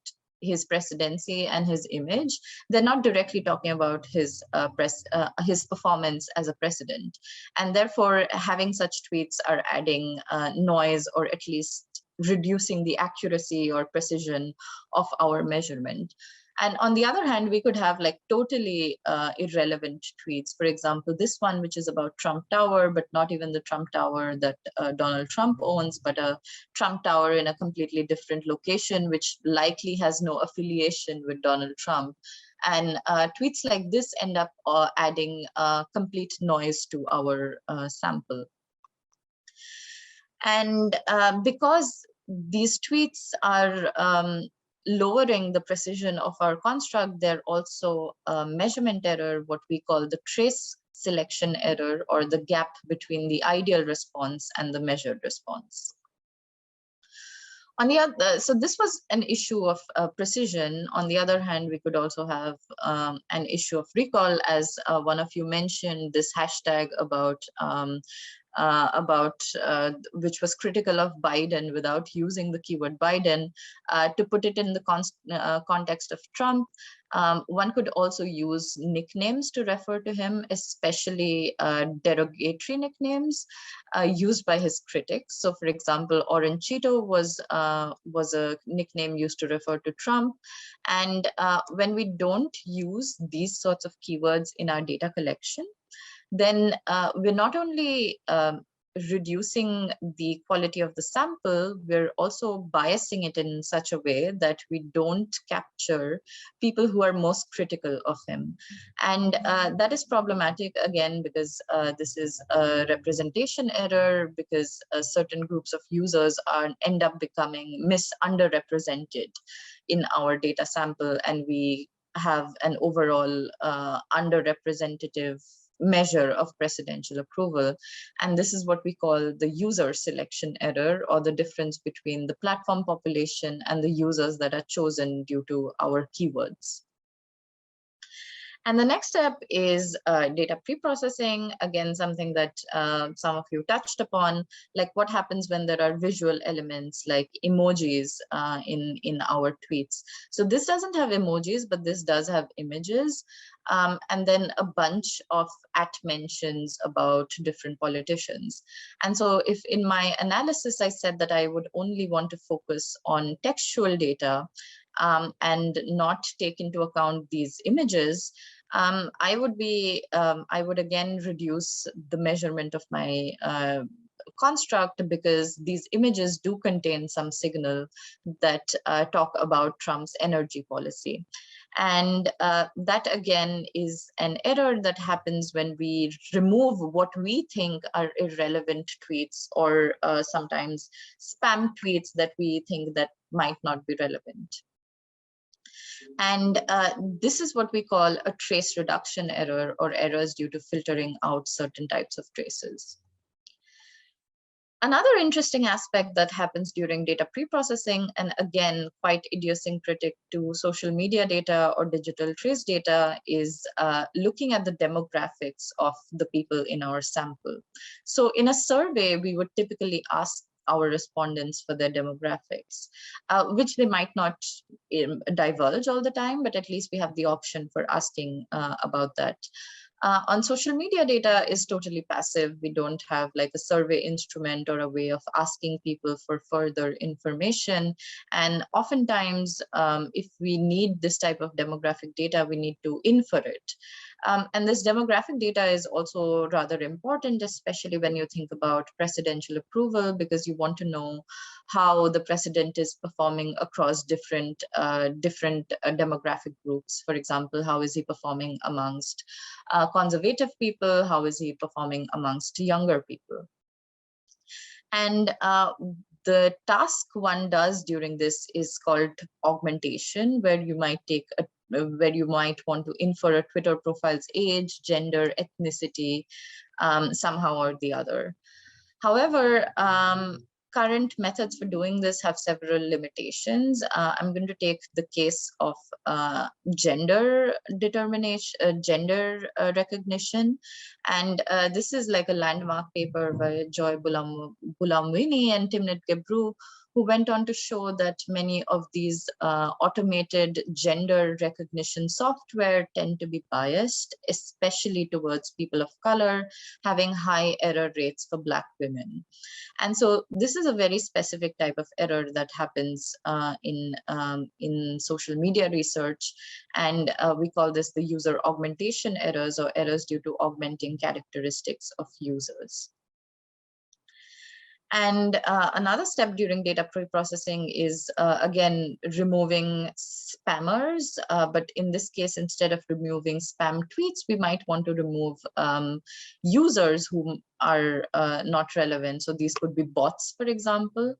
Speaker 3: his presidency and his image, they're not directly talking about his performance as a president. And therefore, having such tweets are adding noise, or at least reducing the accuracy or precision of our measurement. And on the other hand, we could have like totally irrelevant tweets. For example, this one, which is about Trump Tower, but not even the Trump Tower that Donald Trump owns, but a Trump Tower in a completely different location, which likely has no affiliation with Donald Trump. And tweets like this end up adding complete noise to our sample. And because these tweets are lowering the precision of our construct, they're also a measurement error, what we call the trace selection error, or the gap between the ideal response and the measured response. On the other, so this was an issue of precision. On the other hand, we could also have an issue of recall, as one of you mentioned, this hashtag about which was critical of Biden without using the keyword Biden. To put it in the context of Trump, one could also use nicknames to refer to him, especially derogatory nicknames used by his critics. So for example, Orange Cheeto was a nickname used to refer to Trump. And when we don't use these sorts of keywords in our data collection, then we're not only reducing the quality of the sample, we're also biasing it in such a way that we don't capture people who are most critical of him. And that is problematic, again, because this is a representation error, because certain groups of users end up becoming underrepresented in our data sample, and we have an overall underrepresentative measure of presidential approval. And this is what we call the user selection error, or the difference between the platform population and the users that are chosen due to our keywords. And the next step is data pre-processing, again, something that some of you touched upon, like what happens when there are visual elements like emojis in our tweets. So this doesn't have emojis, but this does have images, and then a bunch of @mentions about different politicians. And so if in my analysis, I said that I would only want to focus on textual data, and not take into account these images, I would again reduce the measurement of my construct, because these images do contain some signal that talk about Trump's energy policy. And that again is an error that happens when we remove what we think are irrelevant tweets, or sometimes spam tweets that we think that might not be relevant. And this is what we call a trace reduction error, or errors due to filtering out certain types of traces. Another interesting aspect that happens during data pre-processing, and again, quite idiosyncratic to social media data or digital trace data, is looking at the demographics of the people in our sample. So in a survey, we would typically ask our respondents for their demographics, which they might not divulge all the time, but at least we have the option for asking about that. On social media, data is totally passive. We don't have like a survey instrument or a way of asking people for further information. And oftentimes, if we need this type of demographic data, we need to infer it. And this demographic data is also rather important, especially when you think about presidential approval, because you want to know how the president is performing across different demographic groups. For example, how is he performing amongst conservative people? How is he performing amongst younger people? And the task one does during this is called augmentation, where you might want to infer a Twitter profile's age, gender, ethnicity, somehow or the other. However, current methods for doing this have several limitations. I'm going to take the case of gender determination, gender recognition. And this is like a landmark paper by Joy Bulamwini and Timnit Gebru, who went on to show that many of these automated gender recognition software tend to be biased, especially towards people of color, having high error rates for Black women. And so this is a very specific type of error that happens in social media research. And we call this the user augmentation errors, or errors due to augmenting characteristics of users. And another step during data pre-processing is, again, removing spammers. But in this case, instead of removing spam tweets, we might want to remove users who are not relevant. So these could be bots, for example.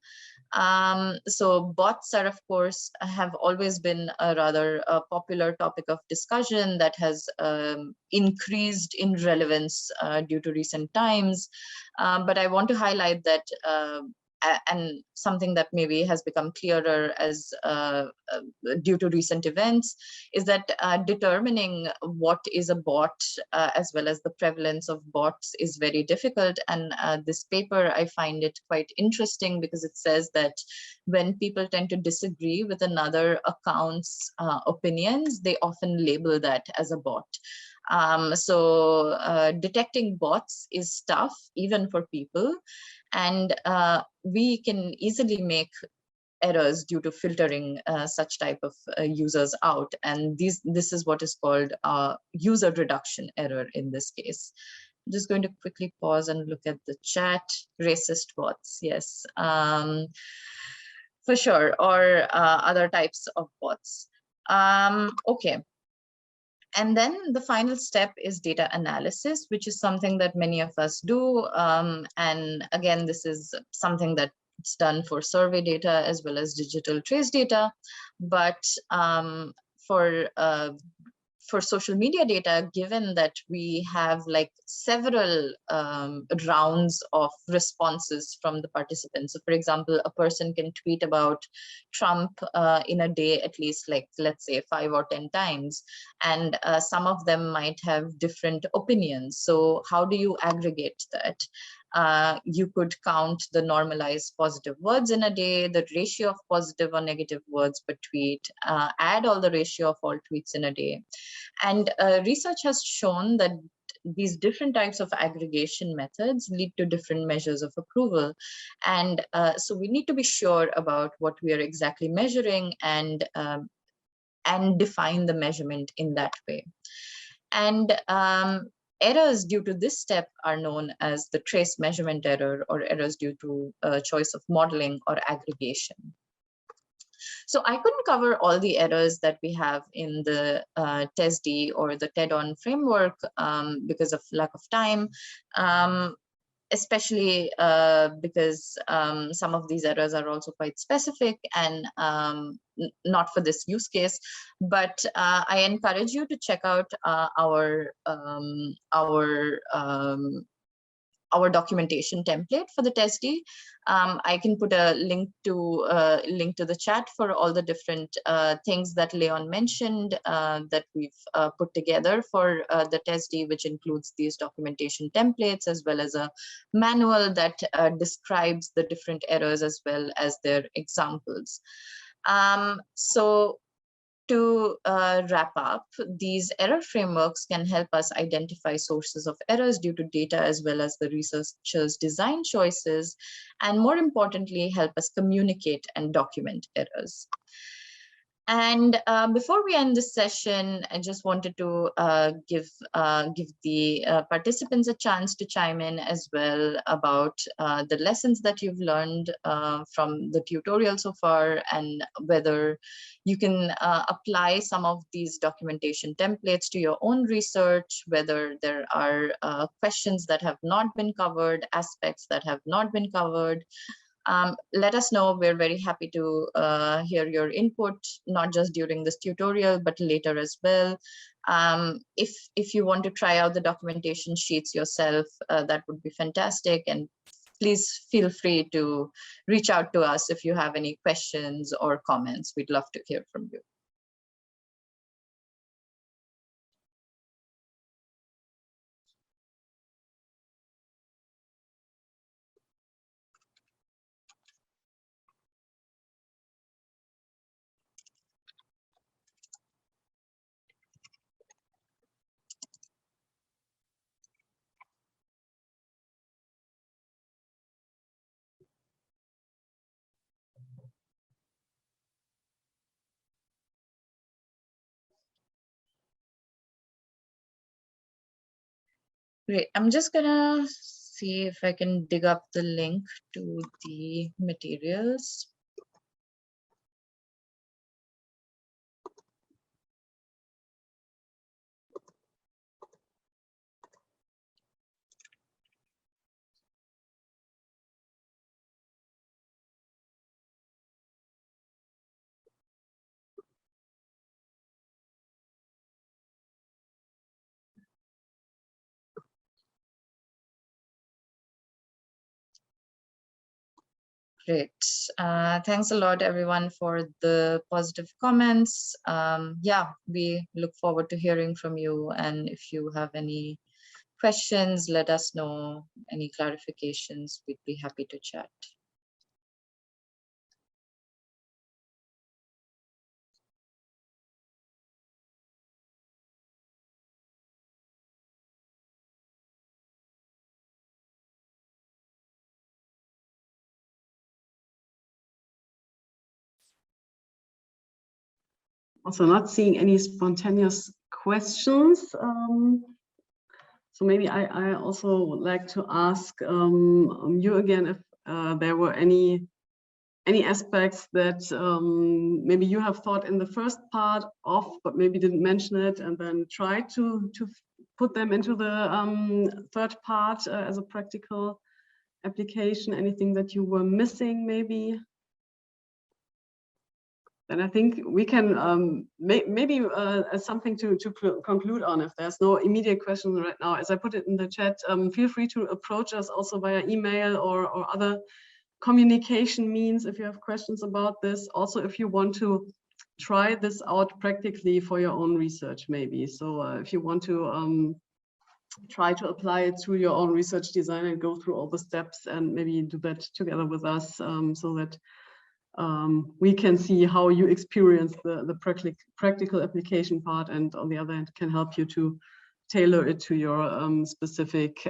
Speaker 3: So bots are, of course, have always been a rather popular topic of discussion that has increased in relevance due to recent times. But I want to highlight that, and something that maybe has become clearer as due to recent events, is that determining what is a bot as well as the prevalence of bots is very difficult. And this paper, I find it quite interesting because it says that when people tend to disagree with another account's opinions, they often label that as a bot. So detecting bots is tough, even for people. And we can easily make errors due to filtering such type of users out. And this is what is called user reduction error in this case. I'm just going to quickly pause and look at the chat. Racist bots, yes, for sure, or other types of bots. Okay. And then the final step is data analysis, which is something that many of us do. And again, this is something that's done for survey data as well as digital trace data. But for social media data, given that we have like several rounds of responses from the participants. So for example, a person can tweet about Trump in a day at least, like, let's say 5 or 10 times, and some of them might have different opinions. So how do you aggregate that? You could count the normalized positive words in a day, the ratio of positive or negative words per tweet, add all the ratio of all tweets in a day. And research has shown that these different types of aggregation methods lead to different measures of approval. And so we need to be sure about what we are exactly measuring and define the measurement in that way. And errors due to this step are known as the trace measurement error, or errors due to choice of modeling or aggregation. So I couldn't cover all the errors that we have in the TESD or the TED-on framework because of lack of time, especially because some of these errors are also quite specific and not for this use case. But I encourage you to check out our documentation template for the TESD. I can put a link to the chat for all the different things that Leon mentioned that we've put together for the TESD, which includes these documentation templates as well as a manual that describes the different errors as well as their examples. So to wrap up, these error frameworks can help us identify sources of errors due to data as well as the researchers' design choices, and more importantly, help us communicate and document errors. And before we end this session, I just wanted to give the participants a chance to chime in as well about the lessons that you've learned from the tutorial so far, and whether you can apply some of these documentation templates to your own research, whether there are questions that have not been covered, aspects that have not been covered. Let us know. We're very happy to hear your input, not just during this tutorial, but later as well. If you want to try out the documentation sheets yourself, that would be fantastic. And please feel free to reach out to us if you have any questions or comments. We'd love to hear from you. Great. I'm just gonna see if I can dig up the link to the materials. Great. Thanks a lot, everyone, for the positive comments. Yeah, we look forward to hearing from you. And if you have any questions, let us know. Any clarifications, we'd be happy to chat.
Speaker 1: Also not seeing any spontaneous questions. So maybe I also would like to ask you again if there were any aspects that maybe you have thought in the first part of, but maybe didn't mention it, and then try to put them into the third part as a practical application. Anything that you were missing, maybe? Then I think we can maybe something to conclude on. If there's no immediate questions right now, as I put it in the chat, feel free to approach us also via email or other communication means if you have questions about this. Also, if you want to try this out practically for your own research, maybe. So if you want to try to apply it to your own research design and go through all the steps and maybe do that together with us, so that we can see how you experience the practical application part, and on the other hand can help you to tailor it to your specific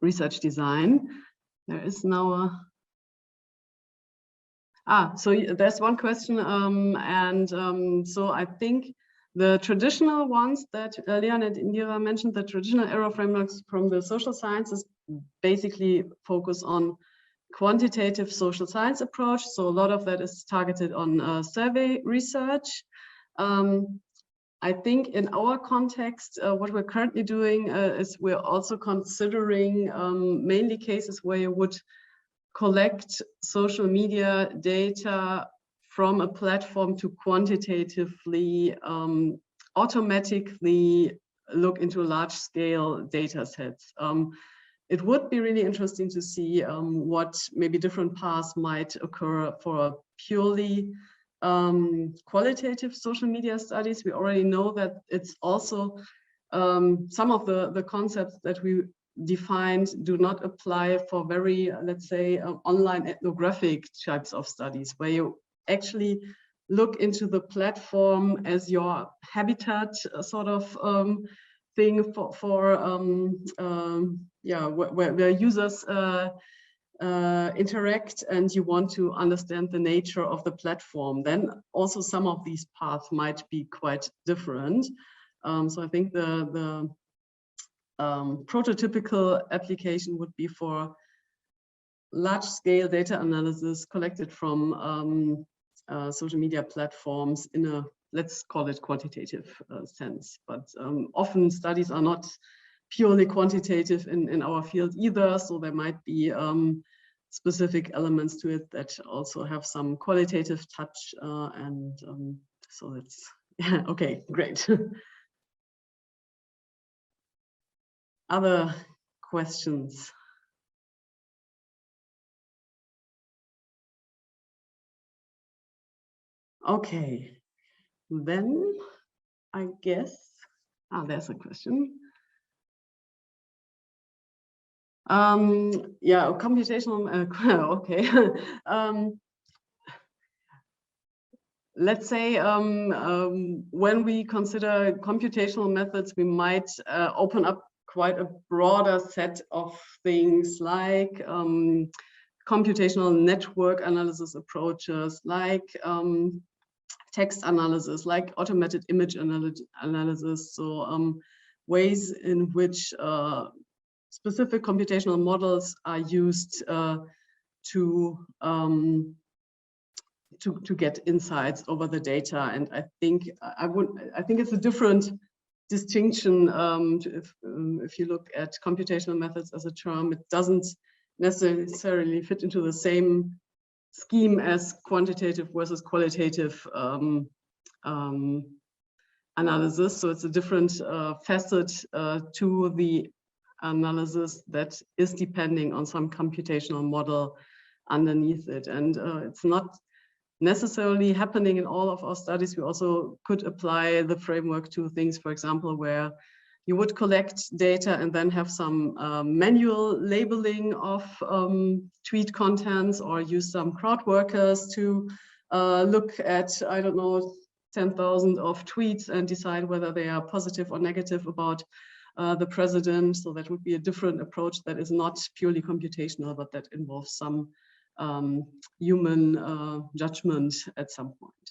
Speaker 1: research design. There is now so there's one question, so I think the traditional ones that Leon and Indira mentioned, the traditional error frameworks from the social sciences, basically focus on quantitative social science approach. So a lot of that is targeted on survey research. I think in our context, what we're currently doing is we're also considering mainly cases where you would collect social media data from a platform to quantitatively, automatically look into large-scale data sets. It would be really interesting to see what maybe different paths might occur for a purely qualitative social media studies. We already know that it's also some of the concepts that we defined do not apply for very, let's say, online ethnographic types of studies, where you actually look into the platform as your habitat sort of thing where users interact, and you want to understand the nature of the platform, then also some of these paths might be quite different. So I think the prototypical application would be for large-scale data analysis collected from social media platforms in a, let's call it, quantitative sense. But often studies are not purely quantitative in our field either, so there might be specific elements to it that also have some qualitative touch, and so that's okay, great. Other questions? Okay, then I guess, there's a question. Yeah, computational, okay. Let's say when we consider computational methods, we might open up quite a broader set of things like computational network analysis approaches, like text analysis, like automated image analysis. So ways in which specific computational models are used to get insights over the data. And I think it's a different distinction. If you look at computational methods as a term, it doesn't necessarily fit into the same scheme as quantitative versus qualitative analysis. So it's a different facet to the analysis that is depending on some computational model underneath it. And it's not necessarily happening in all of our studies. We also could apply the framework to things, for example, where you would collect data and then have some manual labeling of tweet contents, or use some crowd workers to look at, I don't know, 10,000 of tweets and decide whether they are positive or negative about the president. So that would be a different approach that is not purely computational, but that involves some human judgment at some point.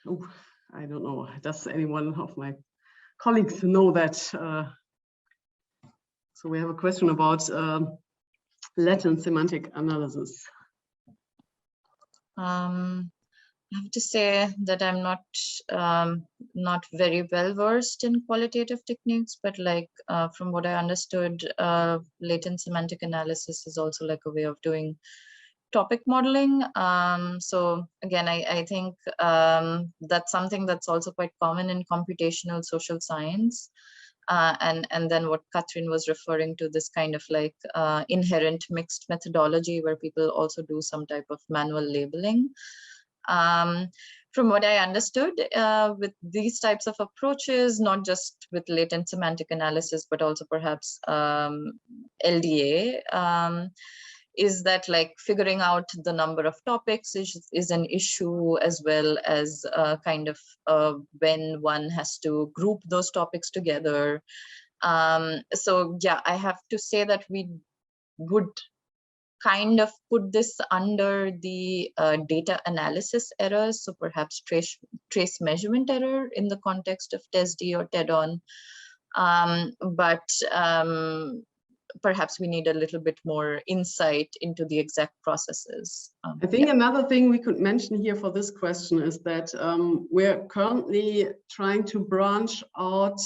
Speaker 1: Oh, I don't know. Does anyone of my colleagues know that? So we have a question about latent semantic analysis.
Speaker 3: I have to say that I'm not very well versed in qualitative techniques, but like from what I understood, latent semantic analysis is also like a way of doing topic modeling. So again, I think that's something that's also quite common in computational social science. And then what Katrin was referring to, this kind of like inherent mixed methodology where people also do some type of manual labeling. From what I understood, with these types of approaches, not just with latent semantic analysis, but also perhaps LDA, is that like figuring out the number of topics is an issue, as well as kind of when one has to group those topics together. So yeah, I have to say that we would kind of put this under the data analysis errors, so perhaps trace measurement error in the context of TESD or TEDON, but perhaps we need a little bit more insight into the exact processes.
Speaker 1: I think another thing we could mention here for this question is that we're currently trying to branch out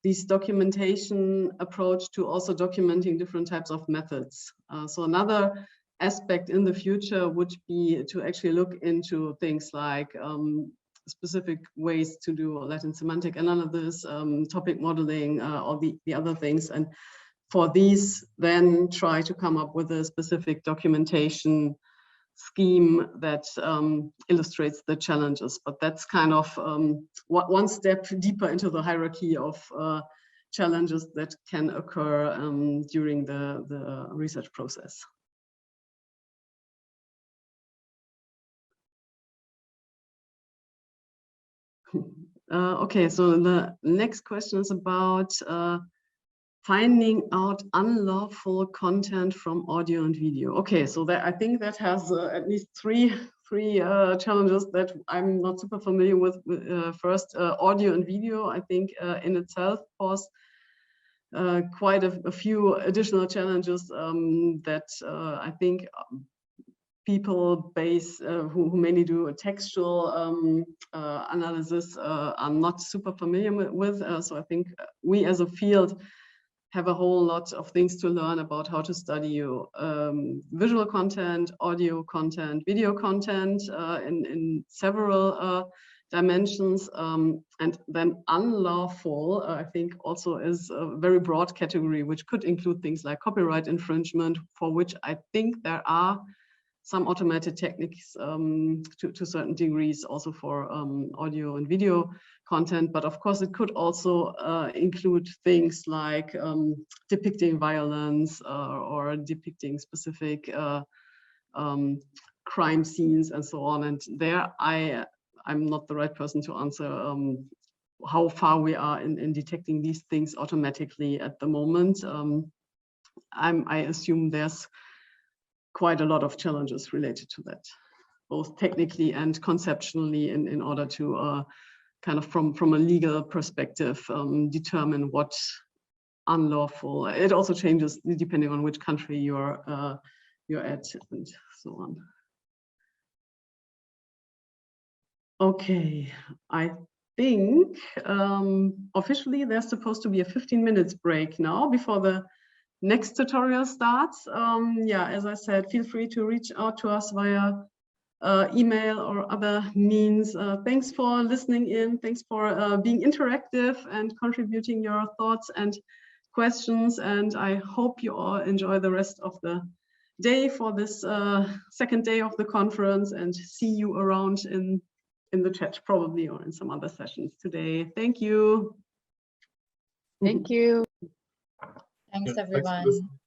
Speaker 1: this documentation approach to also documenting different types of methods. So another aspect in the future would be to actually look into things like specific ways to do latent semantic analysis, topic modeling, all the other things. And for these, then try to come up with a specific documentation scheme that illustrates the challenges. But that's kind of one step deeper into the hierarchy of challenges that can occur during the research process. Okay, so the next question is about finding out unlawful content from audio and video. Okay, so that, I think that has at least three challenges that I'm not super familiar with. First, audio and video, I think in itself pose quite a few additional challenges that I think people who mainly do a textual analysis are not super familiar with. So I think we as a field have a whole lot of things to learn about how to study visual content, audio content, video content in several dimensions. And then unlawful, I think also is a very broad category, which could include things like copyright infringement, for which I think there are some automated techniques to certain degrees also for audio and video content. But of course, it could also include things like depicting violence or depicting specific crime scenes and so on. And there I'm not the right person to answer how far we are in detecting these things automatically at the moment. I assume there's quite a lot of challenges related to that, both technically and conceptually, in order to kind of from a legal perspective determine what unlawful. It also changes depending on which country you're at and so on. Okay, I think officially there's supposed to be a 15 minutes break now before the next tutorial starts. Yeah, as I said, feel free to reach out to us via email or other means. Thanks for listening in. Thanks for being interactive and contributing your thoughts and questions. And I hope you all enjoy the rest of the day for this second day of the conference, and see you around in the chat probably, or in some other sessions today. Thank you.
Speaker 4: Thank you.
Speaker 3: Thanks,
Speaker 2: Yeah, thanks for
Speaker 3: everyone.
Speaker 2: listening.